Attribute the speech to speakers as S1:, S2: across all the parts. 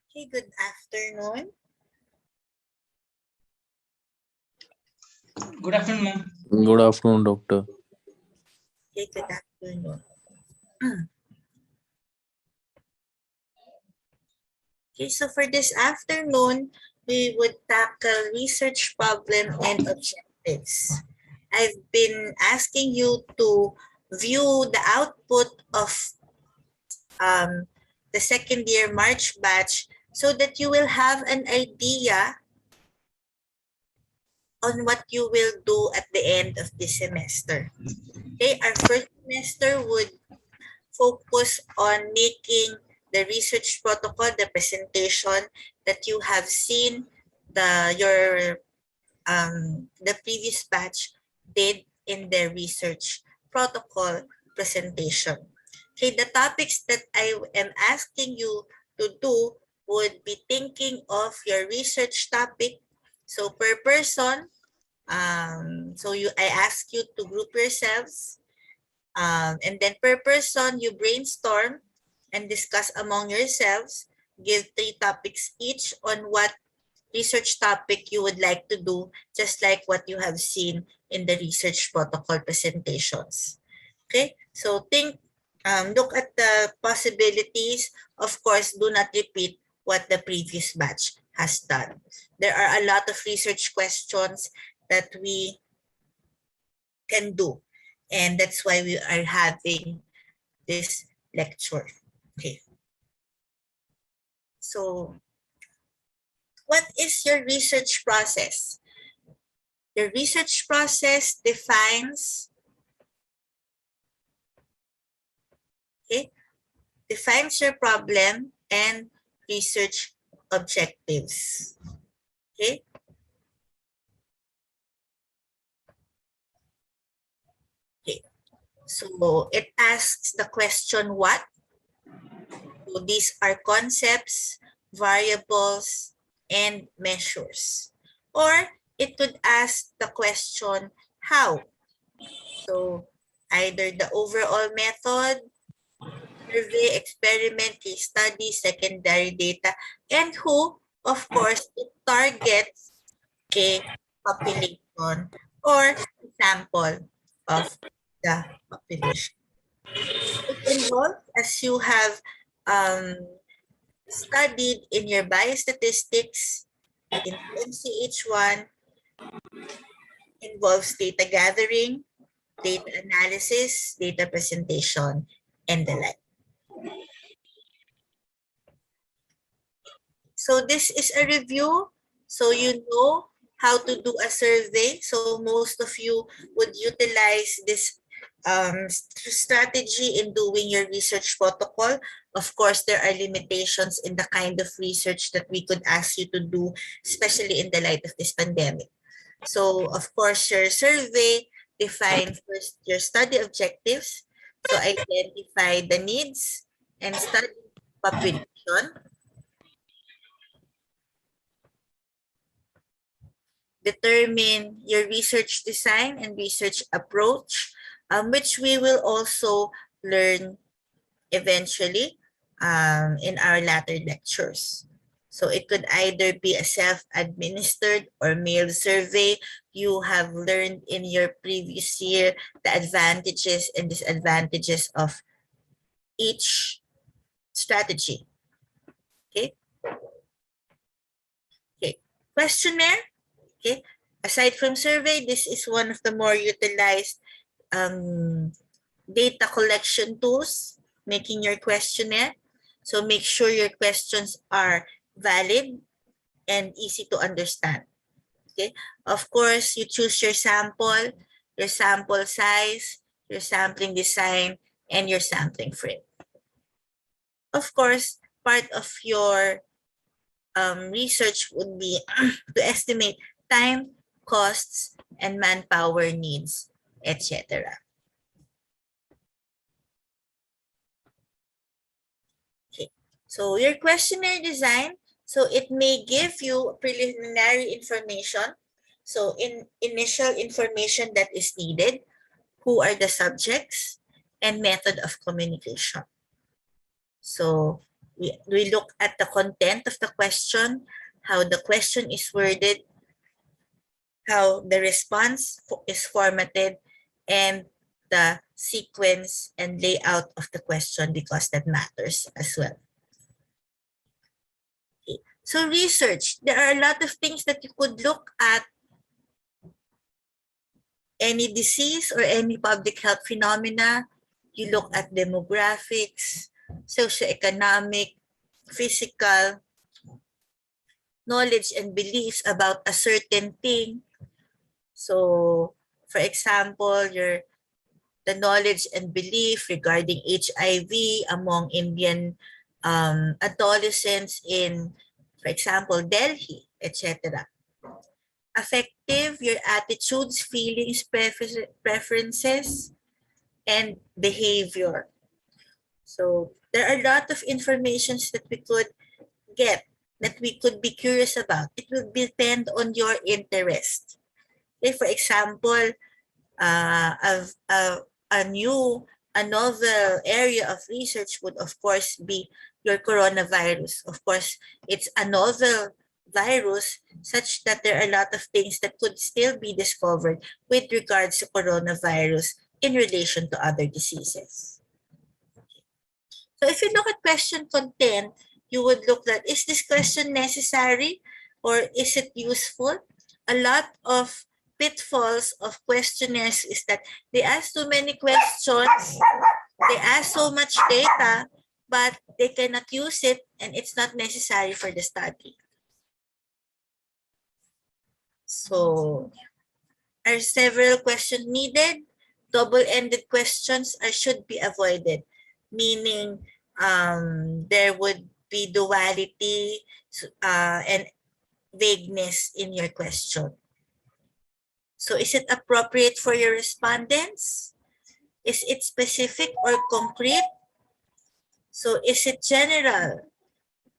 S1: Okay, good afternoon.
S2: Good afternoon, ma'am.
S3: Good afternoon, doctor.
S1: Okay, good afternoon. Okay, so for this afternoon, we would tackle research problem and objectives. I've been asking you to view the output of the second year March batch so that you will have an idea on what you will do at the end of this semester. Okay, our first semester would focus on making the research protocol, the presentation that you have seen the previous batch did in the research protocol presentation. Okay, the topics that I am asking you to do would be thinking of your research topic. So per person, I ask you to group yourselves, and then per person you brainstorm and discuss among yourselves. Give 3 topics each on what research topic you would like to do, just like what you have seen in the research protocol presentations. Okay, so look at the possibilities. Of course, do not repeat what the previous batch has done. There are a lot of research questions that we can do, and that's why we are having this lecture. Okay. So, what is your research process? The research process defines your problem and research objectives. Okay? Okay. So it asks the question what? So these are concepts, variables, and measures. Or it could ask the question how? So either the overall method, survey, experiment, case study, secondary data, and who, of course, it targets a population or sample of the population. It involves, as you have studied in your biostatistics, in PMCH1, involves data gathering, data analysis, data presentation, and the like. So this is a review. So you know how to do a survey. So most of you would utilize this strategy in doing your research protocol. Of course, there are limitations in the kind of research that we could ask you to do, especially in the light of this pandemic. So of course, your survey defines first your study objectives. So identify the needs and study population. Determine your research design and research approach, which we will also learn eventually in our latter lectures. So it could either be a self-administered or mailed survey. You have learned in your previous year the advantages and disadvantages of each strategy. Okay. Okay. Questionnaire. Okay. Aside from survey, this is one of the more utilized data collection tools, making your questionnaire. So make sure your questions are valid and easy to understand. Okay. Of course, you choose your sample size, your sampling design, and your sampling frame. Of course, part of your research would be to estimate time, costs, and manpower needs, etc. Okay, so your questionnaire design, so it may give you preliminary information. So initial information that is needed, who are the subjects, and method of communication. So We look at the content of the question, how the question is worded, how the response is formatted, and the sequence and layout of the question, because that matters as well. Okay. So research, there are a lot of things that you could look at. Any disease or any public health phenomena, you look at demographics, socioeconomic, physical, knowledge and beliefs about a certain thing. So, for example, the knowledge and belief regarding HIV among Indian adolescents in, for example, Delhi, etc. Affective, your attitudes, feelings, preferences, and behavior. So there are a lot of informations that we could get, that we could be curious about. It will depend on your interest. Like for example, a novel area of research would of course be your coronavirus. Of course, it's a novel virus such that there are a lot of things that could still be discovered with regards to coronavirus in relation to other diseases. So if you look at question content, you would look at, is this question necessary or is it useful? A lot of pitfalls of questionnaires is that they ask too many questions, they ask so much data, but they cannot use it and it's not necessary for the study. So, are several questions needed? Double-ended questions should be avoided, meaning there would be duality and vagueness in your question. So is it appropriate for your respondents? Is it specific or concrete? So is it general?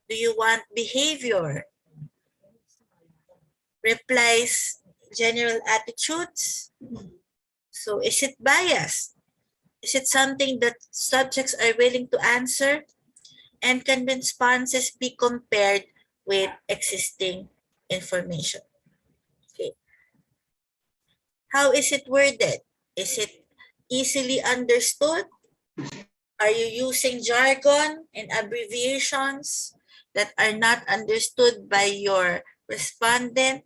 S1: Do you want behavior? Replies, general attitudes? So is it biased? Is it something that subjects are willing to answer? And can responses be compared with existing information? Okay. How is it worded? Is it easily understood? Are you using jargon and abbreviations that are not understood by your respondent?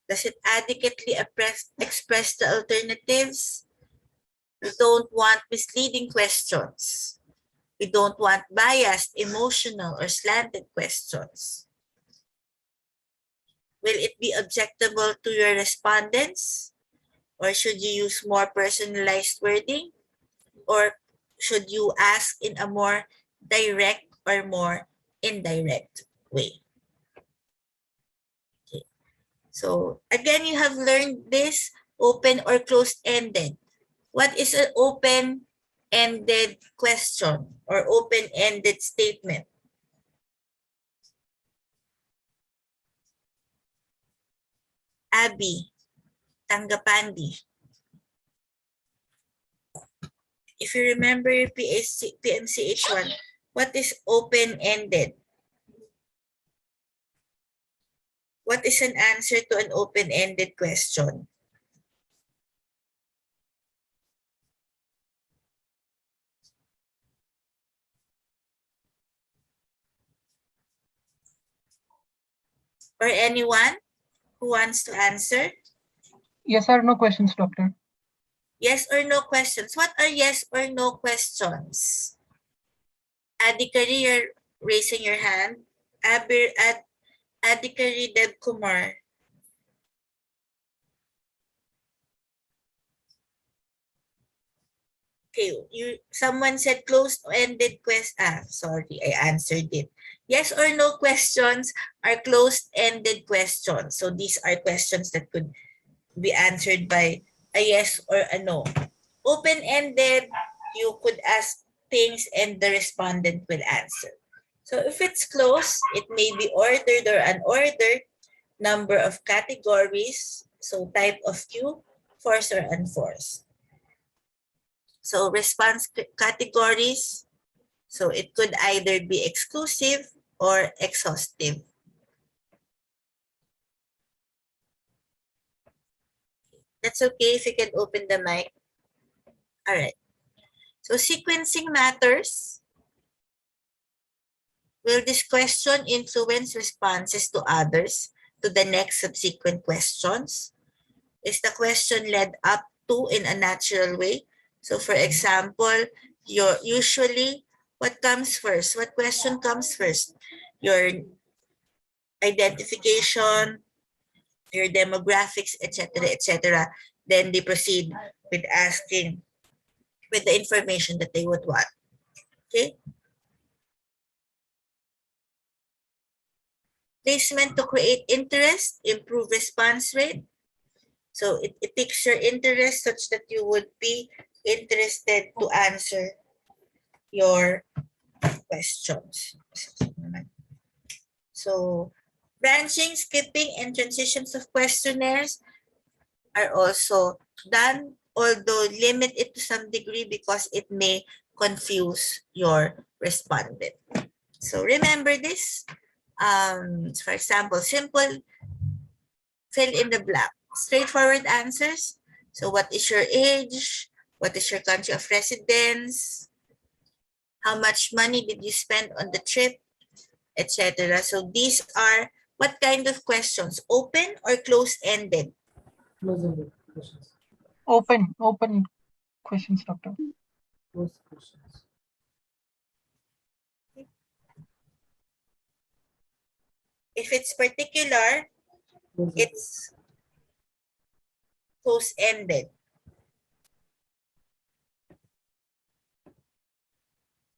S1: Does it adequately express the alternatives? We don't want misleading questions. We don't want biased, emotional, or slanted questions. Will it be objectable to your respondents? Or should you use more personalized wording? Or should you ask in a more direct or more indirect way? Okay. So again, you have learned this open or closed-ended. What is an open-ended question or open-ended statement? Abby, Tanggapandi. If you remember your PMCH 1, what is open-ended? What is an answer to an open-ended question? Or anyone who wants to answer?
S2: Yes or no questions, doctor?
S1: Yes or no questions. What are yes or no questions? Adhikari, you're raising your hand. Adhikari Deb Kumar. Okay, someone said closed-ended question. Sorry, I answered it. Yes or no questions are closed-ended questions. So these are questions that could be answered by a yes or a no. Open-ended, you could ask things and the respondent will answer. So if it's closed, it may be ordered or unordered, number of categories, so type of cue, forced or unforced. So response categories, So it could either be exclusive or exhaustive. That's okay if you can open the mic. All right. So sequencing matters. Will this question influence responses to others to the next subsequent questions? Is the question led up to in a natural way? So for example, usually what comes first? What question comes first? Your identification, your demographics, etc., etc. Then they proceed with asking with the information that they would want. Okay. Placement to create interest, improve response rate. So it piques your interest such that you would be interested to answer your questions. So branching, skipping, and transitions of questionnaires are also done, although limit it to some degree because it may confuse your respondent. So remember this. For example, simple fill in the blank, straightforward answers. So what is your age? What is your country of residence? How much money did you spend on the trip? Etc. So these are what kind of questions? Open or close-ended?
S3: Close-ended questions.
S2: Open questions, Doctor.
S3: Closed questions.
S1: If it's particular,
S3: Closed-ended.
S1: it's close-ended.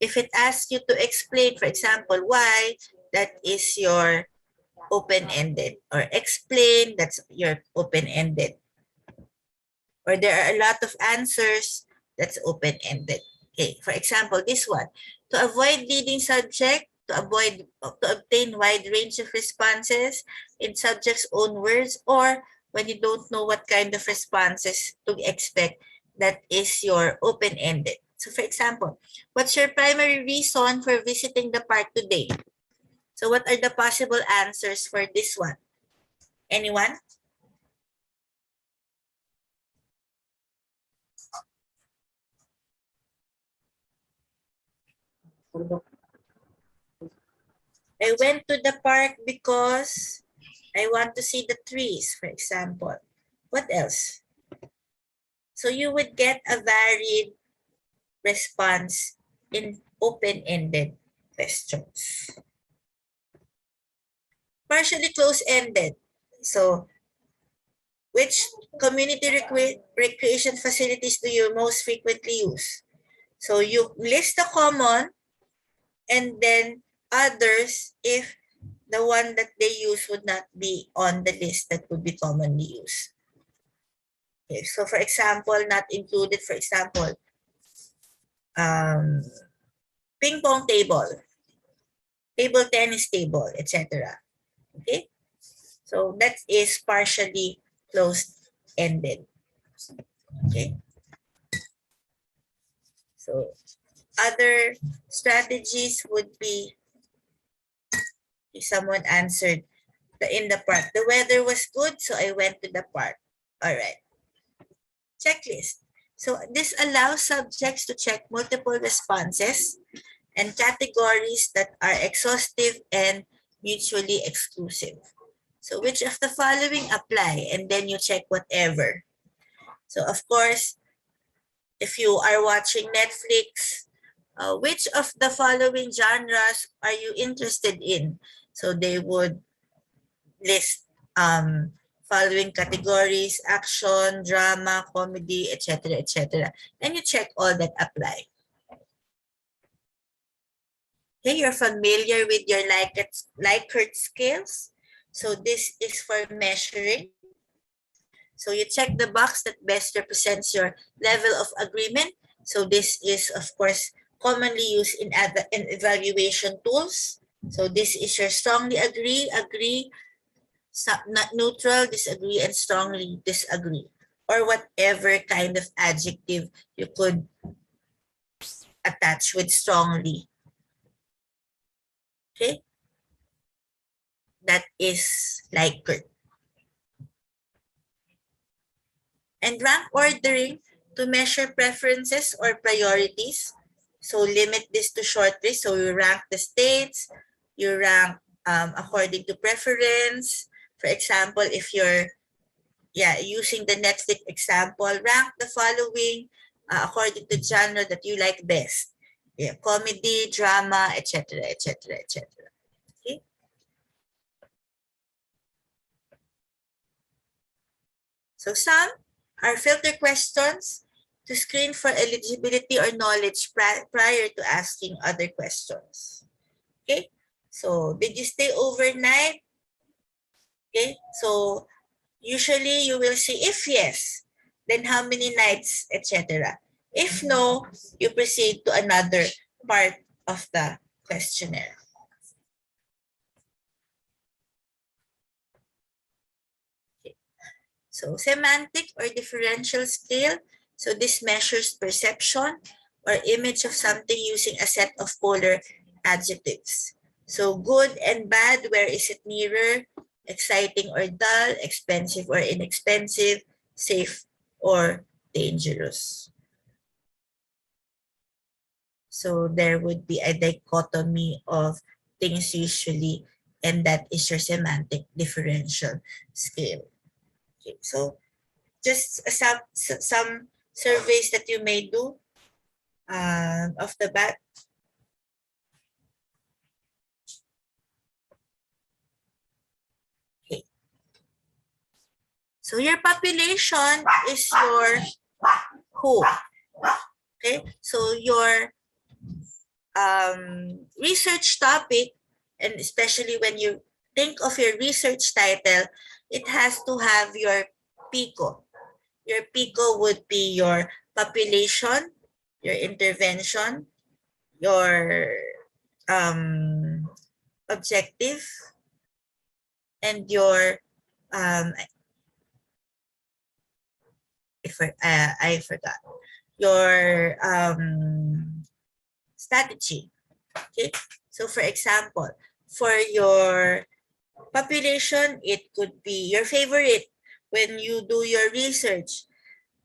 S1: If it asks you to explain, for example, why, that is your open-ended. Or explain, that's your open-ended. Or there are a lot of answers, that's open-ended. Okay, for example, this one. To avoid leading subject, to obtain wide range of responses in subject's own words, or when you don't know what kind of responses to expect, that is your open-ended. So for example, what's your primary reason for visiting the park today? So what are the possible answers for this one? Anyone? I went to the park because I want to see the trees, for example. What else? So you would get a varied response in open-ended questions. Partially close-ended. So which community recreation facilities do you most frequently use? So you list the common and then others if the one that they use would not be on the list that would be commonly used. Okay, so for example, not included, for example, ping pong table, table tennis table, etc. Okay, so that is partially closed-ended. Okay, so other strategies would be if someone answered in the park. The weather was good, so I went to the park. All right. Checklist. So this allows subjects to check multiple responses and categories that are exhaustive and mutually exclusive. So which of the following apply? And then you check whatever. So of course, if you are watching Netflix, which of the following genres are you interested in? So they would list following categories: action, drama, comedy, etc., etc. And you check all that apply. Okay, you're familiar with your Likert scales. So this is for measuring. So you check the box that best represents your level of agreement. So this is, of course, commonly used in evaluation tools. So this is your strongly agree, not neutral, disagree, and strongly disagree. Or whatever kind of adjective you could attach with strongly. Okay? That is Likert. And rank ordering to measure preferences or priorities. So limit this to short list. So you rank the states, you rank according to preference. For example, if you're using the Netflix example, rank the following according to genre that you like best. Yeah, comedy, drama, etc., etc., etc. Okay. So some are filter questions to screen for eligibility or knowledge prior to asking other questions. Okay. So did you stay overnight? Okay. So usually you will see if yes, then how many nights, etc. If no, you proceed to another part of the questionnaire. Okay. So semantic or differential scale. So this measures perception or image of something using a set of polar adjectives. So good and bad, where is it nearer? Exciting or dull, expensive or inexpensive, safe or dangerous. So there would be a dichotomy of things usually, and that is your semantic differential scale. Okay, so just some surveys that you may do off the bat. Okay. So your population is your who. Okay, so your research topic, and especially when you think of your research title, it has to have your PICO. Your PICO would be your population, your intervention, your objective, and your I forgot your strategy. Okay, so for example, for your population, it could be your favorite when you do your research.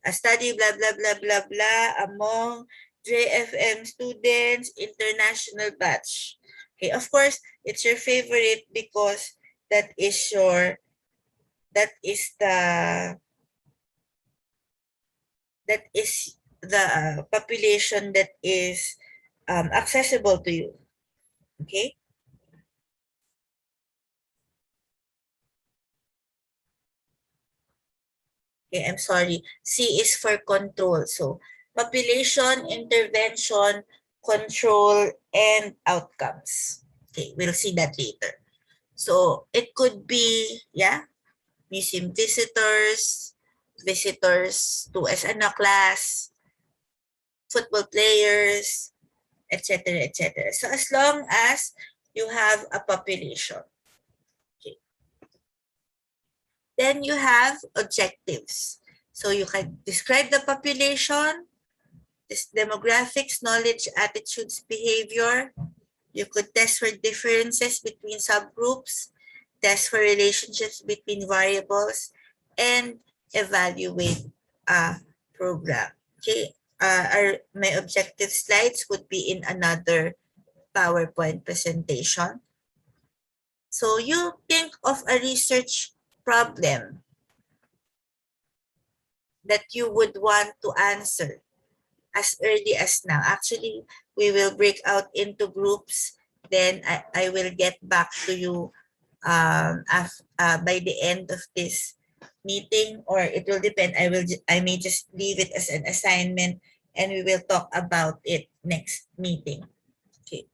S1: A study blah blah blah blah blah among JFM students international batch. Okay, of course, it's your favorite because that is the population that is accessible to you. Okay. Okay, I'm sorry. C is for control. So population, intervention, control, and outcomes. Okay, we'll see that later. So it could be, museum visitors, visitors to SNA class, football players, etc., etc. So as long as you have a population. Okay. Then you have objectives. So you can describe the population, this demographics, knowledge, attitudes, behavior. You could test for differences between subgroups, test for relationships between variables, and evaluate a program. Okay, my objective slides would be in another PowerPoint presentation. So you think of a research problem that you would want to answer as early as now. Actually, we will break out into groups. Then I will get back to you by the end of this meeting, or it will depend. I may just leave it as an assignment, and we will talk about it next meeting. Okay.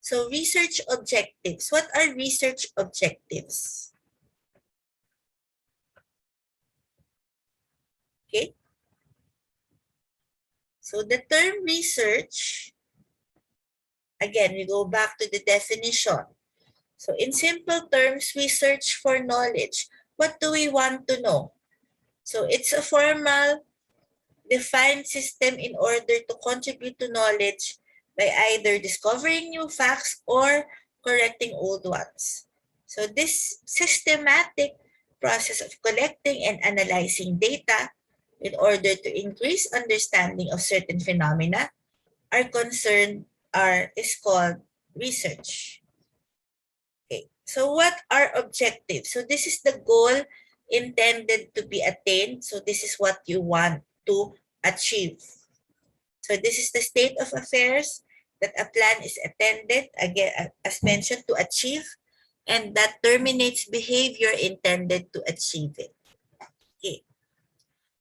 S1: So research objectives. What are research objectives? Okay. So the term research, again, we go back to the definition. So in simple terms, we search for knowledge. What do we want to know? So it's a formal, defined system in order to contribute to knowledge by either discovering new facts or correcting old ones. So this systematic process of collecting and analyzing data in order to increase understanding of certain phenomena are concerned is called research. Okay. So what are objectives? So this is the goal intended to be attained. So this is what you want to achieve. So this is the state of affairs that a plan is intended, again, as mentioned, to achieve, and that terminates behavior intended to achieve it. Okay.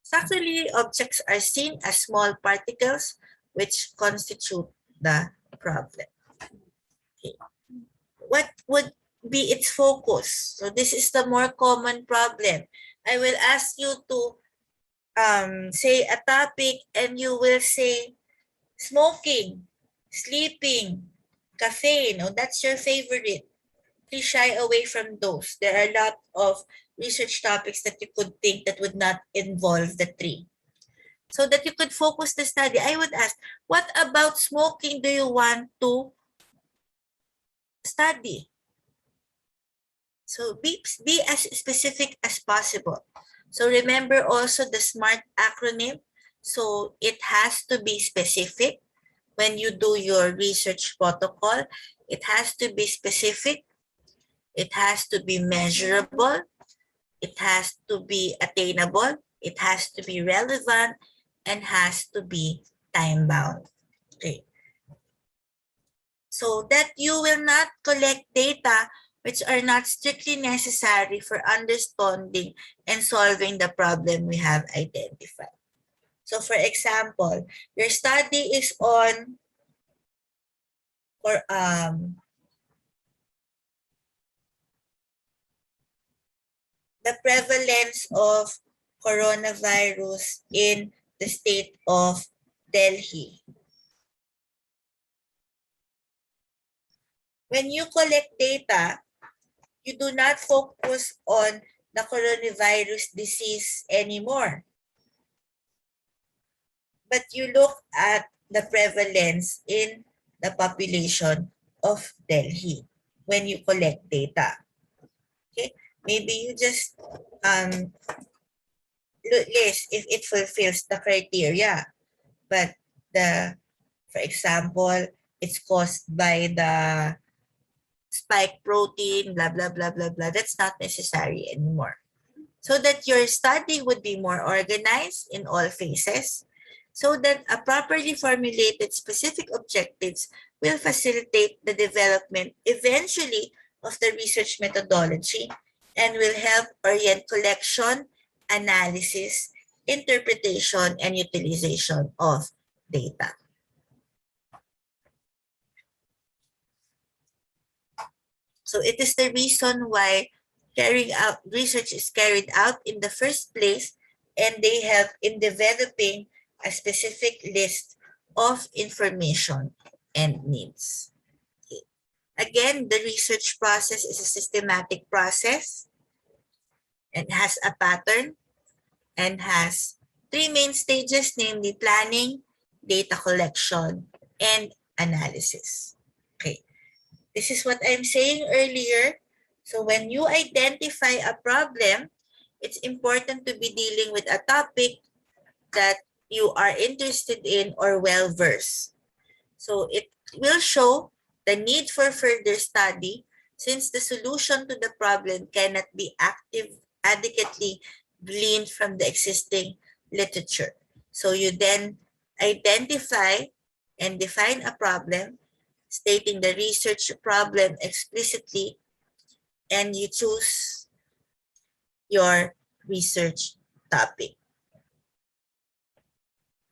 S1: Structurally, objects are seen as small particles which constitute the problem. Okay. What would be its focus? So this is the more common problem. I will ask you to say a topic and you will say smoking, sleeping, caffeine. Oh, that's your favorite. Please shy away from those. There are a lot of research topics that you could think that would not involve the three. So that you could focus the study, I would ask, what about smoking do you want to study? So be as specific as possible. So remember also the SMART acronym. So it has to be specific when you do your research protocol. It has to be specific. It has to be measurable. It has to be attainable. It has to be relevant and has to be time-bound. Okay. So that you will not collect data which are not strictly necessary for understanding and solving the problem we have identified. So for example, your study is on or the prevalence of coronavirus in the state of Delhi. When you collect data, you do not focus on the coronavirus disease anymore. But you look at the prevalence in the population of Delhi when you collect data. Okay, maybe you just list if it fulfills the criteria. But for example, it's caused by the spike protein, blah, blah, blah, blah, blah. That's not necessary anymore. So that your study would be more organized in all phases, so that a properly formulated specific objectives will facilitate the development eventually of the research methodology and will help orient collection, analysis, interpretation, and utilization of data. So it is the reason why carrying out research is carried out in the first place, and they help in developing a specific list of information and needs. Okay. Again, the research process is a systematic process and has a pattern and has three main stages, namely planning, data collection, and analysis. Okay. This is what I'm saying earlier. So when you identify a problem, it's important to be dealing with a topic that you are interested in or well-versed. So it will show the need for further study since the solution to the problem cannot be adequately gleaned from the existing literature. So you then identify and define a problem, stating the research problem explicitly, and you choose your research topic.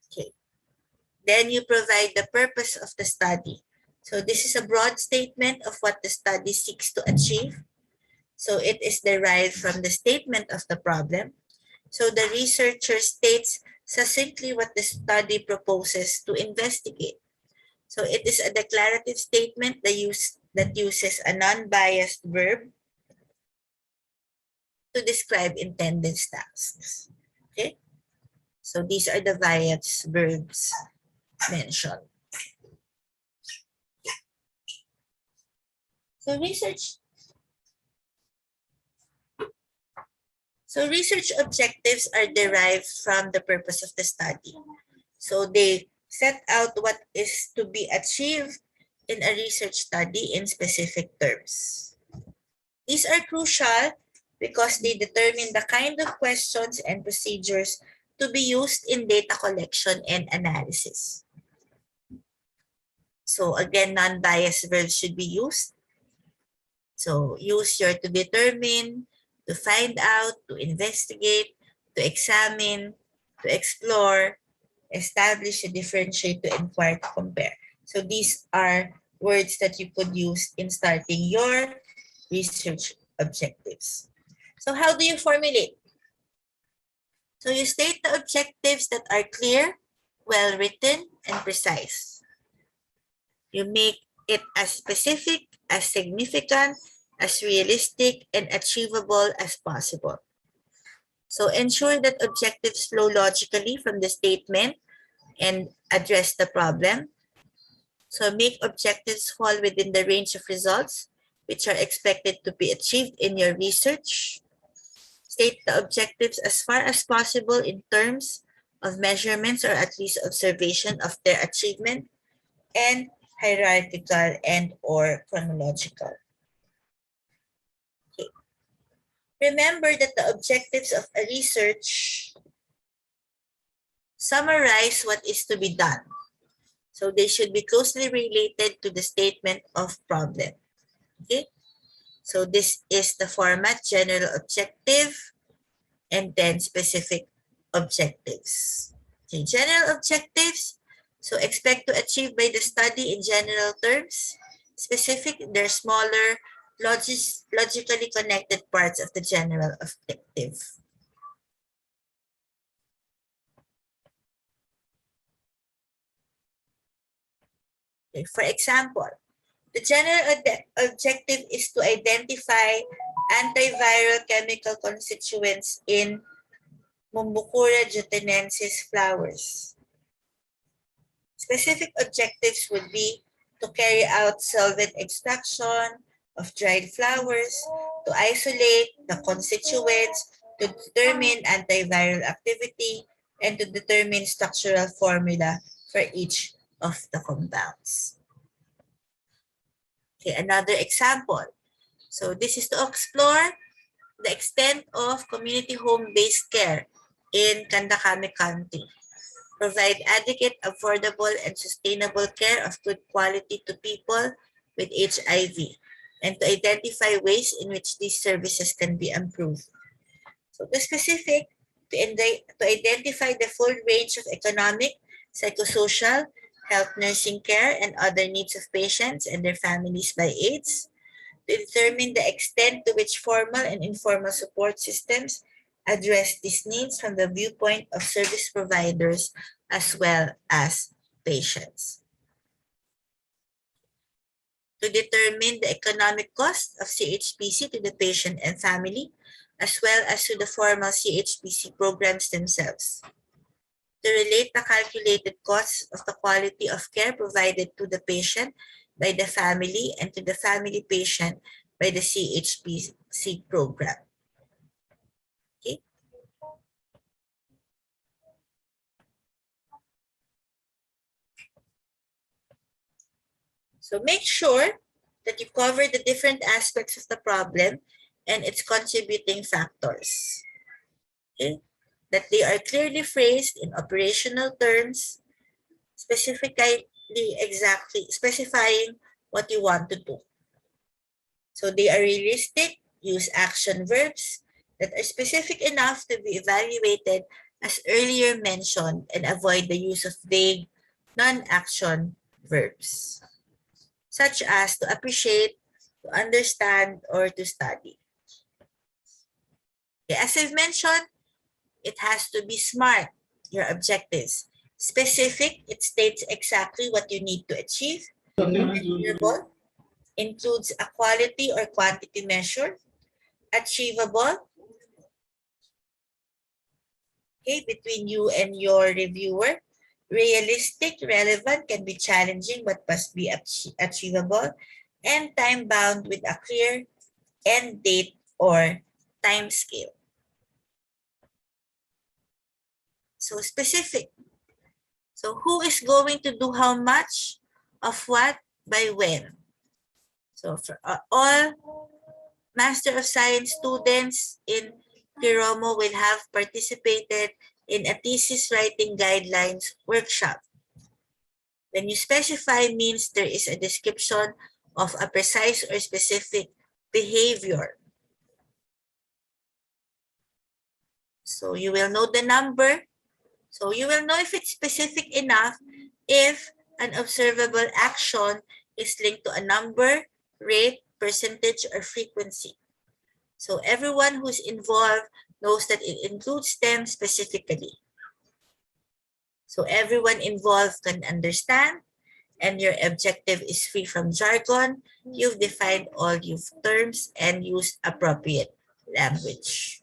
S1: Okay. Then you provide the purpose of the study. So this is a broad statement of what the study seeks to achieve. So it is derived from the statement of the problem. So the researcher states succinctly what the study proposes to investigate. So it is a declarative statement that uses a non-biased verb to describe intended tasks. Okay? So these are the various verbs mentioned. So research objectives are derived from the purpose of the study. So they set out what is to be achieved in a research study in specific terms. These are crucial because they determine the kind of questions and procedures to be used in data collection and analysis. So again, non-biased verbs should be used. So use your to determine, to find out, to investigate, to examine, to explore, establish, to differentiate, to inquire, to compare. So these are words that you could use in starting your research objectives. So how do you formulate? So you state the objectives that are clear, well written, and precise. You make it as specific, as significant, as realistic, and achievable as possible. So ensure that objectives flow logically from the statement and address the problem. So make objectives fall within the range of results which are expected to be achieved in your research. State the objectives as far as possible in terms of measurements or at least observation of their achievement, and hierarchical and or chronological. Okay. Remember that the objectives of a research summarize what is to be done. So they should be closely related to the statement of problem. Okay. So this is the format: general objective and then specific objectives. Okay, general objectives. So expect to achieve by the study in general terms. Specific, they're smaller, logically connected parts of the general objective. Okay, for example, the general objective is to identify antiviral chemical constituents in Mumbukura jutenensis flowers. Specific objectives would be to carry out solvent extraction of dried flowers, to isolate the constituents, to determine antiviral activity, and to determine structural formula for each of the compounds. Okay, another example. So this is to explore the extent of community home-based care in Kandakame County. Provide adequate, affordable, and sustainable care of good quality to people with HIV, and to identify ways in which these services can be improved. So the specific, to identify the full range of economic, psychosocial, health nursing care, and other needs of patients and their families by AIDS. To determine the extent to which formal and informal support systems address these needs from the viewpoint of service providers as well as patients. To determine the economic cost of CHPC to the patient and family, as well as to the formal CHPC programs themselves. To relate the calculated costs of the quality of care provided to the patient by the family and to the family patient by the CHPC program. Okay. So make sure that you cover the different aspects of the problem and its contributing factors. Okay. That they are clearly phrased in operational terms, specifically specifying what you want to do. So they are realistic, use action verbs that are specific enough to be evaluated as earlier mentioned, and avoid the use of vague non-action verbs, such as to appreciate, to understand, or to study. Okay, as I've mentioned, it has to be SMART, your objectives. Specific, it states exactly what you need to achieve. Measurable, includes a quality or quantity measure. Achievable, okay, between you and your reviewer. Realistic, relevant, can be challenging but must be achievable. and time-bound with a clear end date or time scale. So specific. So who is going to do how much of what by when? So for all Master of Science students in Piromo will have participated in a thesis writing guidelines workshop. When you specify means there is a description of a precise or specific behavior. So you will know the number. So you will know if it's specific enough if an observable action is linked to a number, rate, percentage, or frequency. So everyone who's involved knows that it includes them specifically. So everyone involved can understand, and your objective is free from jargon. You've defined all your terms and used appropriate language.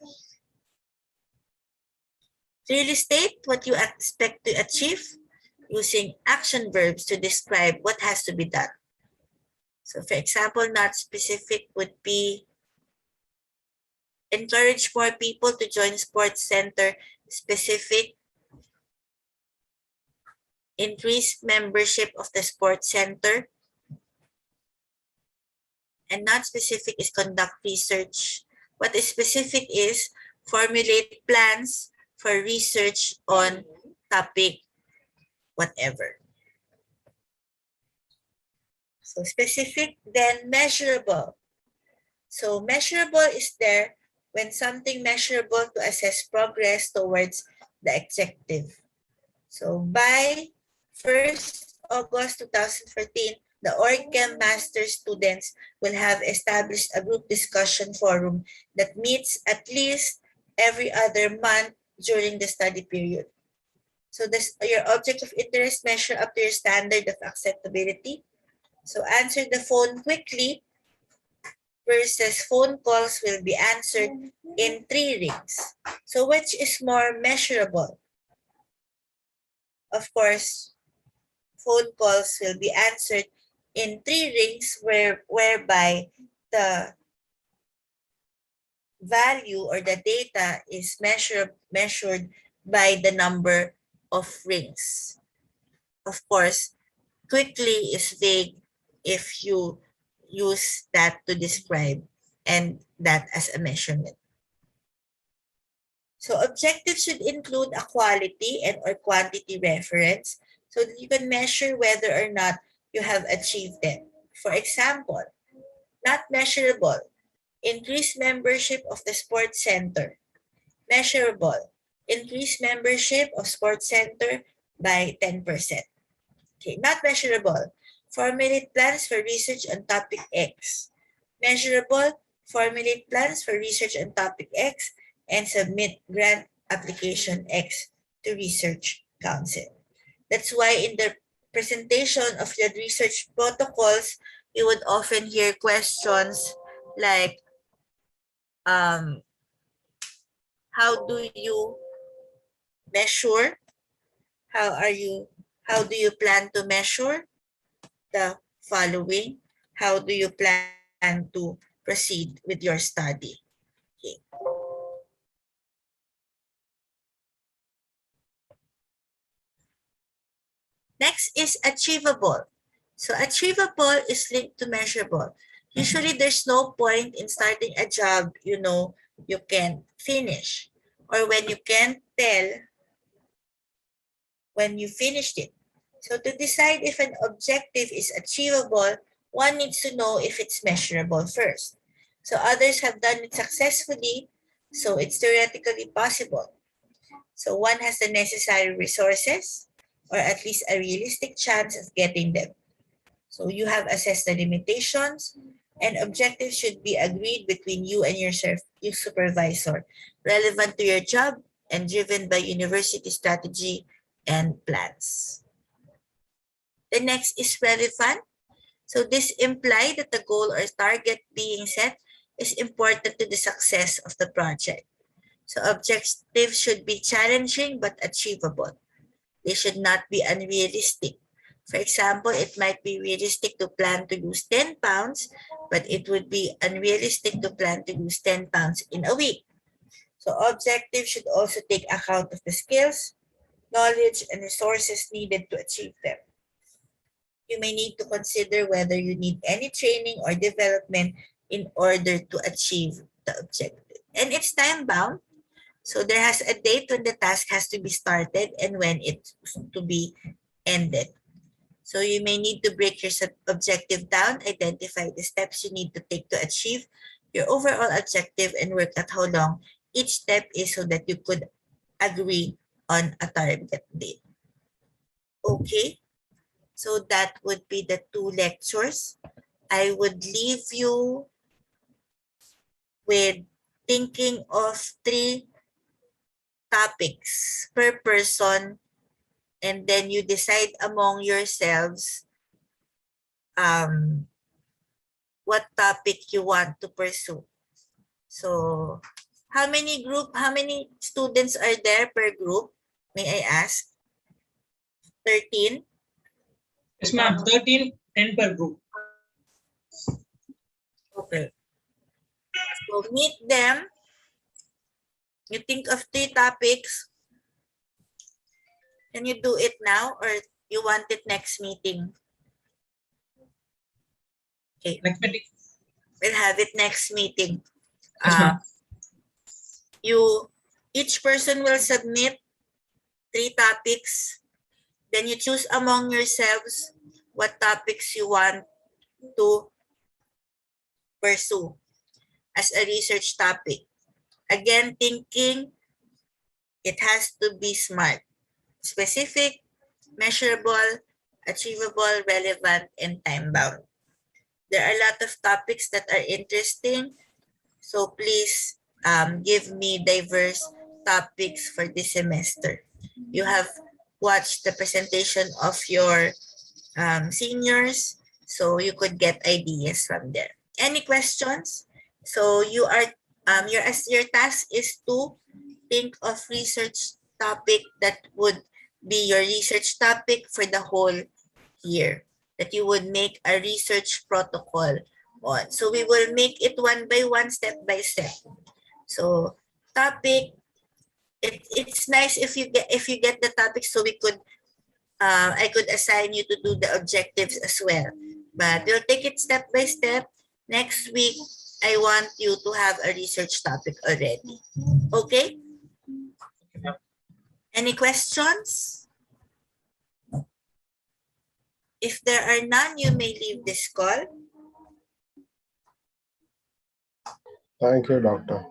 S1: Clearly state what you expect to achieve using action verbs to describe what has to be done. So for example, not specific would be encourage more people to join sports center. Specific, increase membership of the sports center. And not specific is conduct research. What is specific is formulate plans for research on topic whatever. So specific, then measurable. So measurable is there when something measurable to assess progress towards the objective. So by 1st August 2014, the OrgChem Master students will have established a group discussion forum that meets at least every other month during the study period. So your object of interest measure up to your standard of acceptability. So answer the phone quickly versus phone calls will be answered in 3 rings. So which is more measurable? Of course, phone calls will be answered in 3 rings whereby the value or the data is measured by the number of rings. Of course, quickly is vague if you use that to describe and that as a measurement. So objectives should include a quality and or quantity reference so that you can measure whether or not you have achieved them. For example, not measurable, increase membership of the sports center. Measurable, increase membership of sports center by 10%. Okay, not measurable, formulate plans for research on topic X. Measurable, formulate plans for research on topic X and submit grant application X to Research Council. That's why in the presentation of the research protocols, you would often hear questions like, how do you measure? How do you plan to measure the following? How do you plan to proceed with your study? Okay. Next is achievable. So achievable is linked to measurable. Usually there's no point in starting a job you know you can't finish or when you can't tell when you finished it. So to decide if an objective is achievable, one needs to know if it's measurable first. So others have done it successfully, so it's theoretically possible. So one has the necessary resources or at least a realistic chance of getting them. So you have assessed the limitations and objectives should be agreed between you and your supervisor, relevant to your job and driven by university strategy and plans. The next is relevant. So this implies that the goal or target being set is important to the success of the project. So objectives should be challenging but achievable. They should not be unrealistic. For example, it might be realistic to plan to lose 10 pounds, but it would be unrealistic to plan to lose 10 pounds in a week. So objectives should also take account of the skills, knowledge, and resources needed to achieve them. You may need to consider whether you need any training or development in order to achieve the objective. And it's time bound. So there has a date when the task has to be started and when it's to be ended. So you may need to break your objective down, identify the steps you need to take to achieve your overall objective, and work out how long each step is so that you could agree on a target date. Okay, so that would be the 2 lectures. I would leave you with thinking of 3 topics per person, and then you decide among yourselves what topic you want to pursue. So how many students are there per group? May I ask? 13?
S4: Yes, ma'am. 13 10 per group.
S1: Okay. So meet them. You think of 3 topics. Can you do it now or you want it next meeting? Okay.
S4: Next meeting.
S1: We'll have it next meeting.
S4: Yes, ma'am.
S1: Each person will submit 3 topics. Then you choose among yourselves what topics you want to pursue as a research topic. Again, thinking, it has to be SMART. Specific, measurable, achievable, relevant, and time-bound. There are a lot of topics that are interesting. So please give me diverse topics for this semester. You have watched the presentation of your seniors, so you could get ideas from there. Any questions? So your task is to think of research topic that would be your research topic for the whole year, that you would make a research protocol on. So we will make it one by one, step by step. So topic, it's nice if you get the topic, so we could I could assign you to do the objectives as well. But we'll take it step by step. Next week, I want you to have a research topic already. Okay? Any questions? If there are none, you may leave this call.
S5: Thank you, doctor.